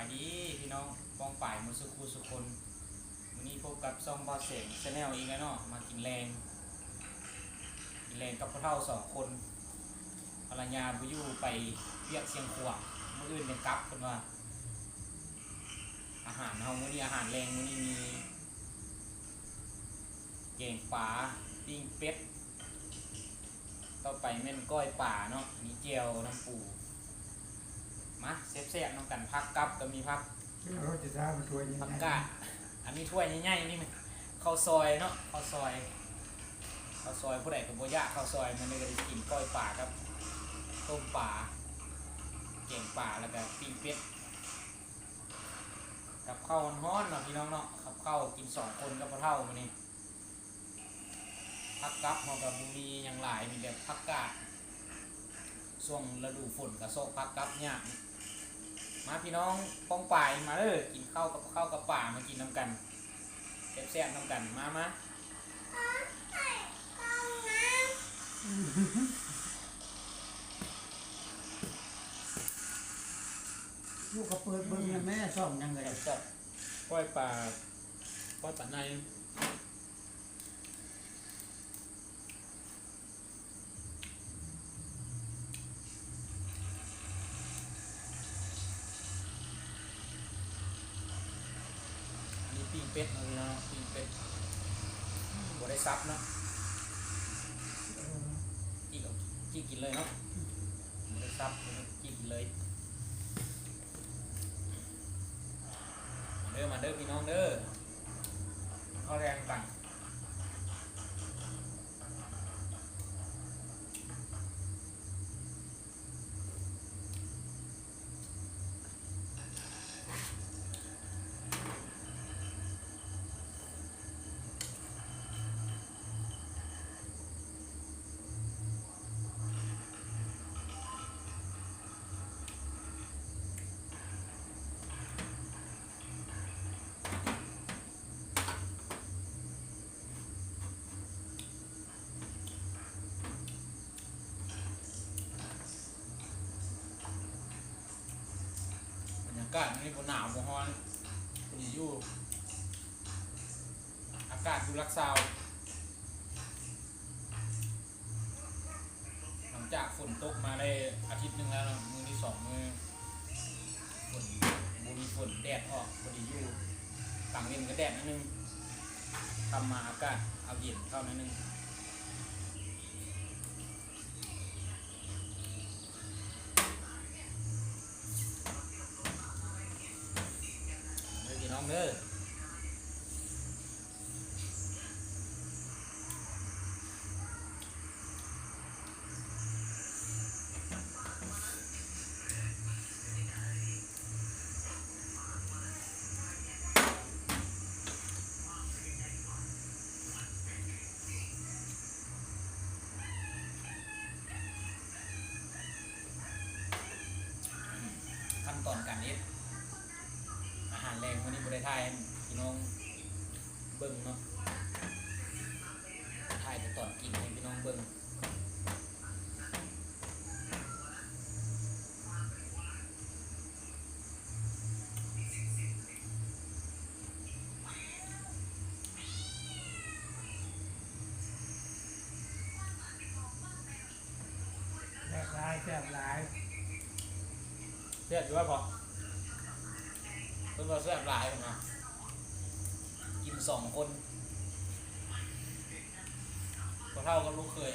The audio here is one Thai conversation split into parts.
ายดีพี่น้องป้องป่ายมุสุคูสุคนวันนี้พบกับซองบอเสียงชาแนลอีกแล้วเนาะมากินแรงกับพ่อเฒ่า2 คนภรรยาบุยูไปเวียกเชียงขวางเมื่ออื่นยังกลับคนว่าอาหารเฮามื้อนี้อาหารแรงมื้อนี้มีแกงปลาปิ้งเป็ดต่อไปแม่นก้อยป่าเนาะมีเจียวน้ำปูมาแซ่บๆน้องกันพักกับก็มีพักเราจะทราบมันตัวยังไงผักกาดอันนี้ถ้วยใหญ่ๆนี่มันข้าวซอยเนาะข้าวซอยผู้ใดกับโบยะข้าวซอยมันเลยก็ได้กินก้อยป่าครับต้มป่าแกงป่าแล้วก็ปิ้งเป็ดกับข้าวฮ้อนๆเนาะพี่น้องเนาะกับข้าวกิน2 คนกับพ่อเฒ่ามื้อนี้ผักกับเฮาก็บ่มีหยังหลายมีแต่ผักกาดช่วงฤดูฝนก็โซกผักกับยากมาพี่น้องป้องป่ายมาเลยกินข้าวกับป่ามากินน้ำกันแซ่บๆน้ำกันมาลูกก็เปิดเบิ้งแม่ซ่อมยังไงแซ่บก้อยป่าในมีปิ้งเป็ดนะปิ้งเป็ดบ่ได้ซับเนาะจี้กินเลยเนาะบ่ได้ซับจี้กินเลยมาเด้อพี่น้องเด้อเข้าแรงกันอากาศนี่บ่หนาวบ่ร้อนดีอยู่อากาศดูรักษาหลังจากฝนตกมาได้อาทิตย์นึงแล้วมื้อที่2มื้อฝนบ่มีฝนแดดออกพอดีอยู่กลางเย็นก็แดดนิดนึงทำมาอากาศเอาเย็นเข้านิดนึงพี่น้องเด้อขั้นตอนการเฮ็ดอาหารแรงวันนี้บริไทยพี่น้องเบิ้งเนาะถ่ายแต่ตอนกินให้พี่น้องเบิ้งแซ่บหลายแซ่บหลาย แซ่บอยู่ว่าพอเพิ่นว่าแซ่บหลายนะกิน2 คนพอเท่ากับลูกเคย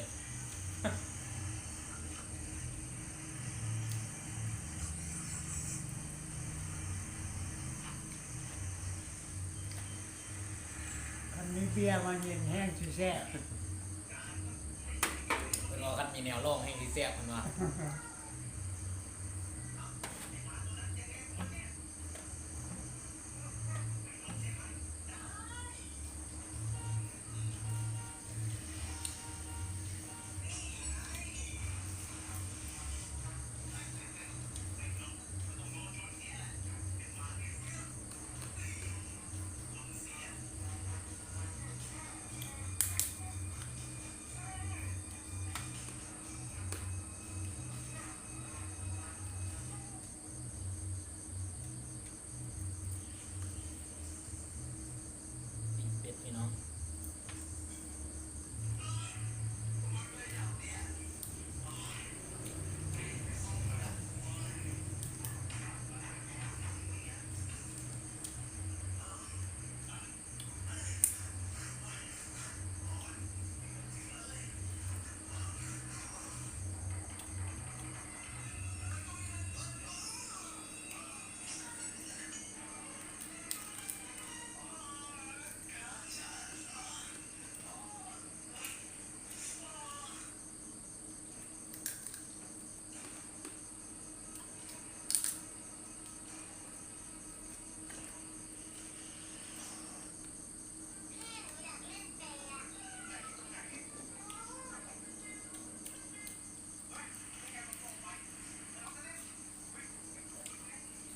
คันนี้เบียร์มาเย็นแห้งแซ่บ เพิ่นว่าคันมีแนวร่องให้ที่แซ่บเพิ่นว่า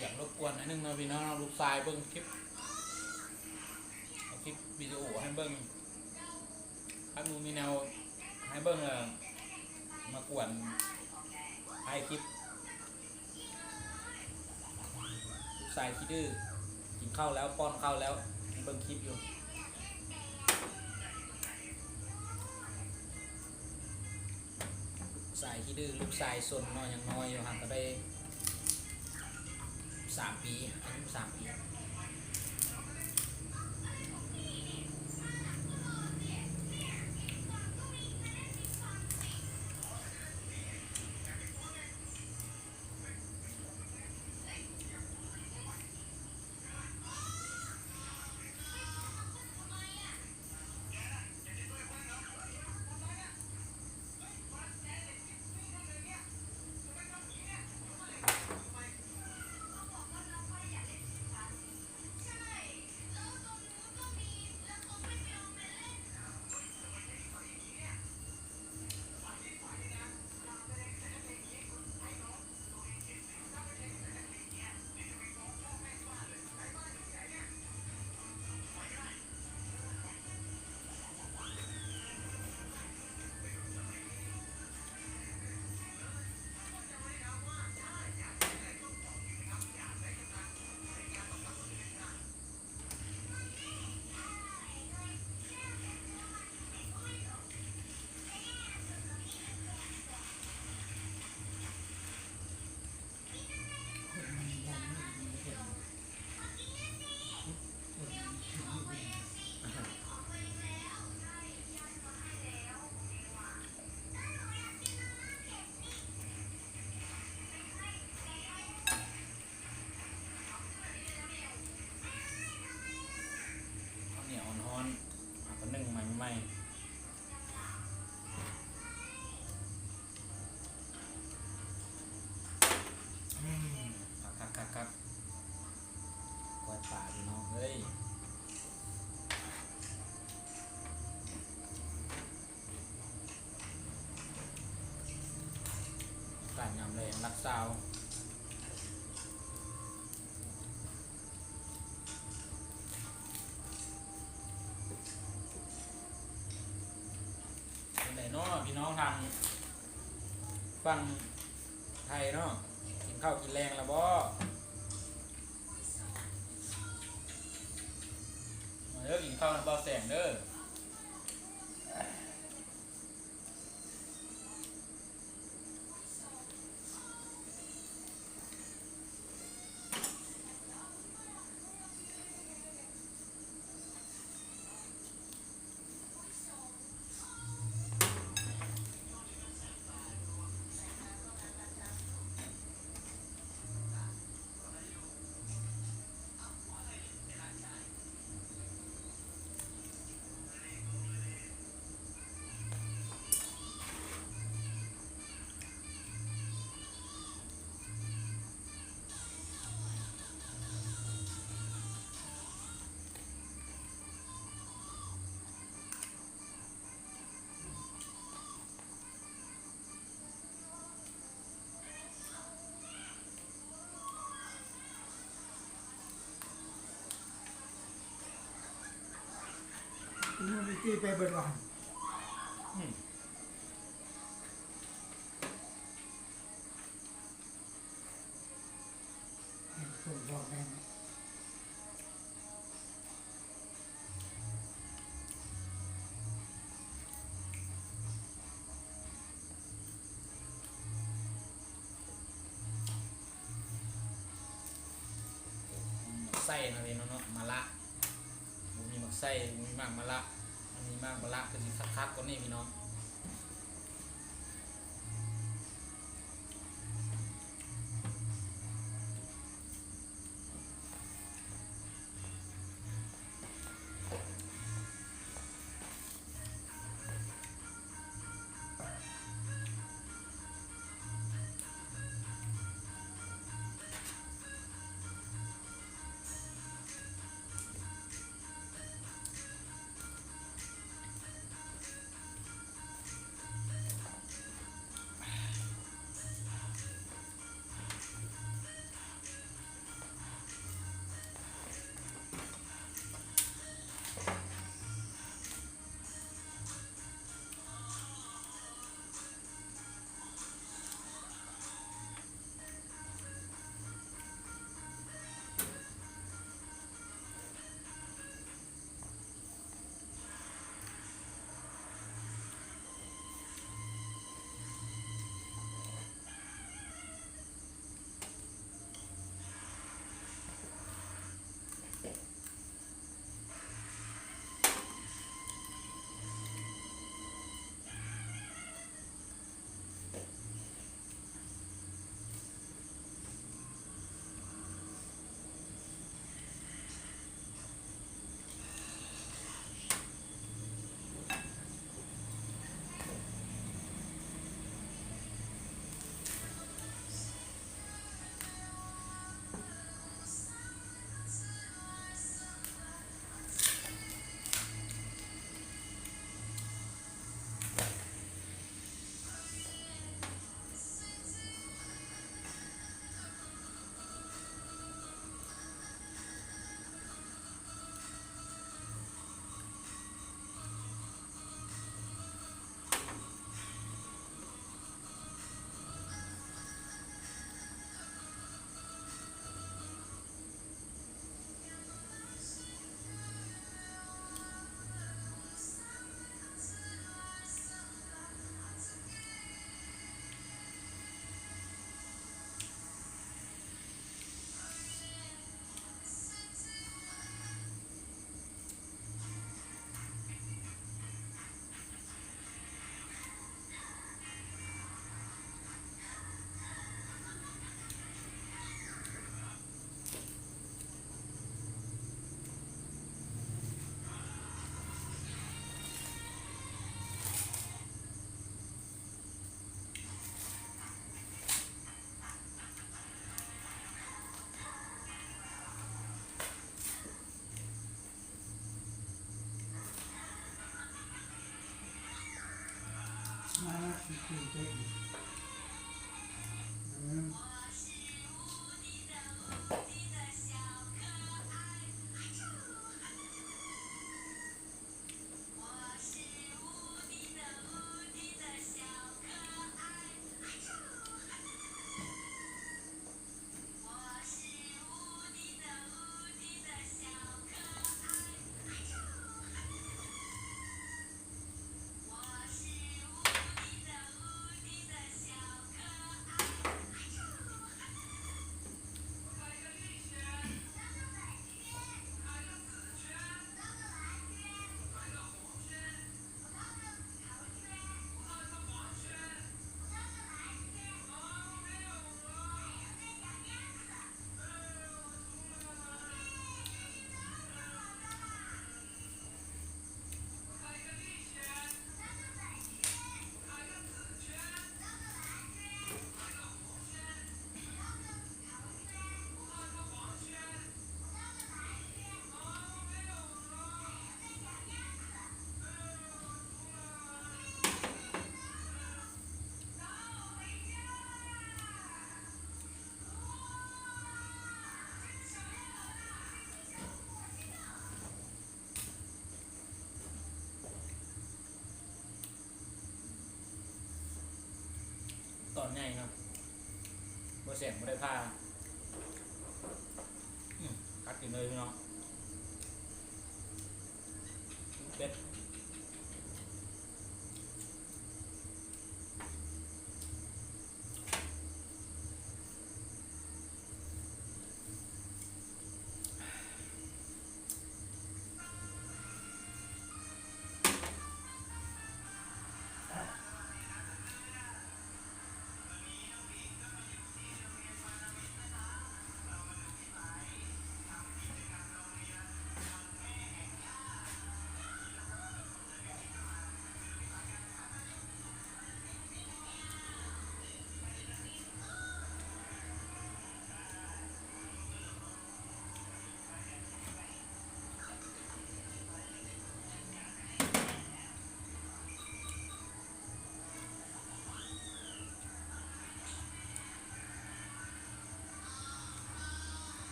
อยากรบกวนนิดนึงนะพี่น้องลูกชายเบิ้งคลิปเอาคลิปวิดีโอให้เบิ้งถ้ามูมีแนวให้เบิ้งมากวนให้คลิปลูกชายคิดดื้อกินข้าวแล้วป้อนข้าวแล้วเบิ้งคลิปอยู่ลูกชายคิดดื้อลูกชายซนน้อยยังน้อยอยู่ห่างก็ได้3 ปีอายุ3 ปีเหนียวอ่อนๆก็นึ่งใหม่ครับกวาดป่าพี่น้องเฮ้ยการยำเลยรักสาวเป็นไรเนาะพี่น้องทางฟังไทยเนาะกินข้าวกินแรงแล้วบ่มาเด้อกินข้าวน้ำเบาแสงเด้อมันมีที่ไปเบิดวัน อืม ผมบอกแม่น ไส้นะพี่น้องเนาะมะละบุมีหมักไส้บุมีมากมะละมันมีมากมะละก็สิคักๆกว่านี้พี่น้อง อนใหญ่เนาะบ่แซ่บบ่ได้ผ้ากัดกินเลยพี่น้องเป็ด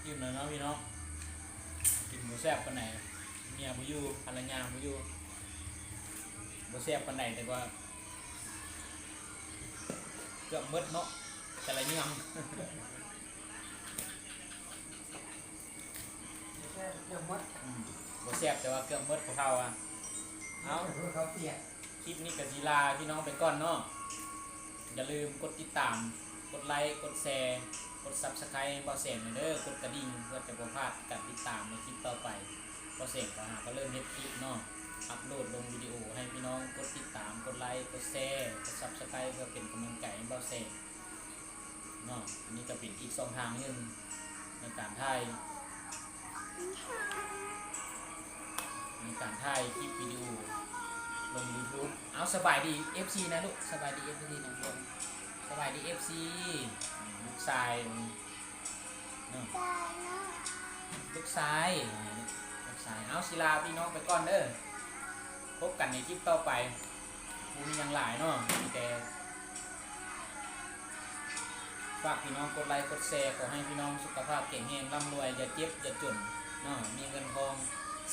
กินเลยเนาะพี่น้องกินบ่แซ่บปานไหนเมียบ่อยู่ภรรยาบ่อยู่บ่แซ่บปานไหนแต่ว่าเกือบหมดเนาะแต่ละยำ เดี๋ยวมัด บ่แซ่บแต่ว่าเกือบหมดพวกเขาอ่ะเอา เขาเปียก คลิปนี้ก็สิลาพี่น้องไปก่อนเนาะอย่าลืมกดติดตามกดไลค์กดแชร์กด Subscribe บ่แสงเด้อกดกระดิ่งเพื่อจะบ่พลาดการติดตามในคลิปต่อไปบ่แสงก็เริ่มเฮ็ดคลิปเนาะอัปโหลดลงวิดีโอให้พี่น้องกดติดตามกดไลค์กดแชร์กด Subscribe เพื่อเป็นกำลังใจให้บ่แสงเนาะอันนี้ก็เป็นอีกช่องทางหนึงในการถ่ายคลิปวิดีโอลง YouTube เอาสบายดี FC นะลูกสบายดี FC นะลูกสบายดี FC ลูกชายลูกชายเอาศิลาพี่น้องไปก่อนเด้อพบกันในคลิปต่อไปมีอย่างหลายเนาะแต่ฝากพี่น้องกดไลค์กดแชร์ขอให้พี่น้องสุขภาพแข็งแรงร่ำรวยอย่าเจ็บอย่าจนเนาะมีเงินทอง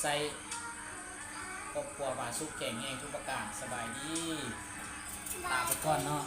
ใส่ครอบครัวบาสุขแข็งแรงทุกประการสบายดีลาไปก่อนเนาะ